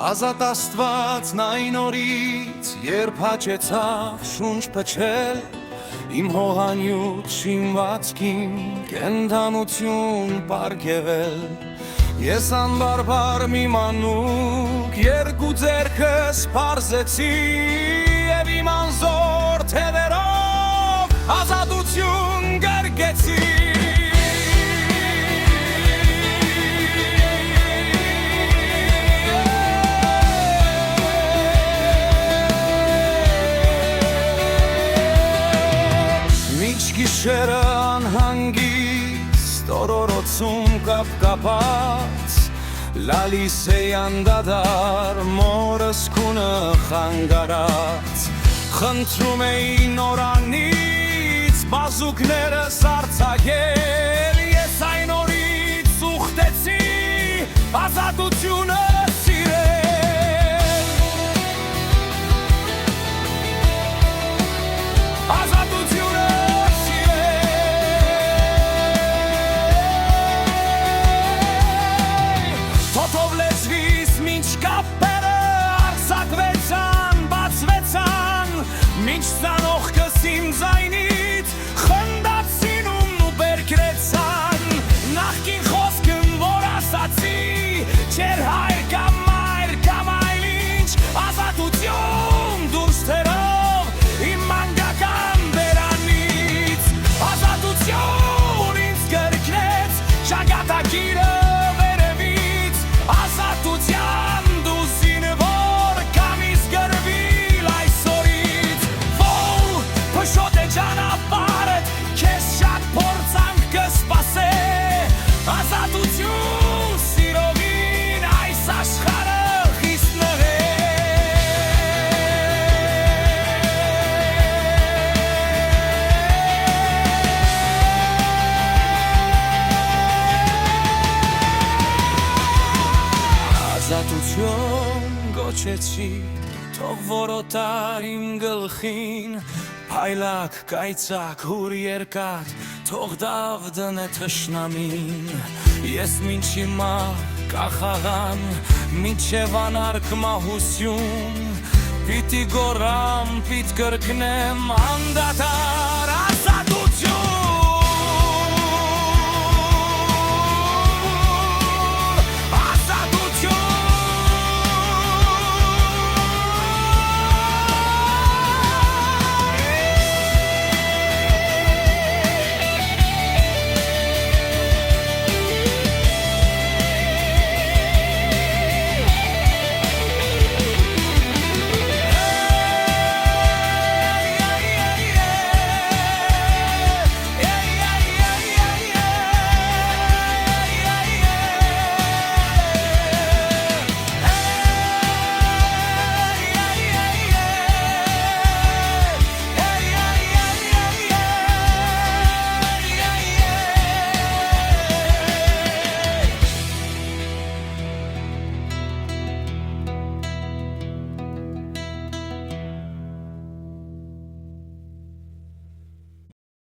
Ազատ Աստվածն այն օրից, երբ հաճեցավ շունչ փչել, իմ հողանյութ շինվածքին կենդանություն պարգևել։ Ես անբարբար մի մանուկ երկու ձեռքս պարզեցի և իմ անզոր թևերով ազատություն գրգեցի։ Գիշերը անհանգիստ օրորոցում կապկապած լալիս էի անդադար մորս քունը խանգարած խնդրում էի նորանից բազուկներս արձակել ես այն օրից ուխտեցի ազատությունը սիրել ազատությունը Մինչ ծանողքս իմ ձայնից խնդաց սինումն ու բերքրեցան Նախկին խոսքն որ ասացի չեր հայր կամ մայր կամ այլ ինչ Ազատություն դուրս թերով իմ մանկական բերանից Ազատություն ինձ գրկնեց շագաթագիրը վերևից Ազատության դու զինվոր կամ իս գրվի Շոտ է ճանապարհդ, քեզ շատ փորձանք կսպասե Ազատություն սիրովին այս աշխարհը խիստ նեղ Ազատություն գոչեցի, թող որոտար իմ գլխին Փայլակ, կայծակ, հուր երկաթ, թող դավ դնե թշնամին Ես մինչ հիմա կախաղան, մինչև անարգ մահություն Պիտի գորամ, պիտ կրկնեմ անդադար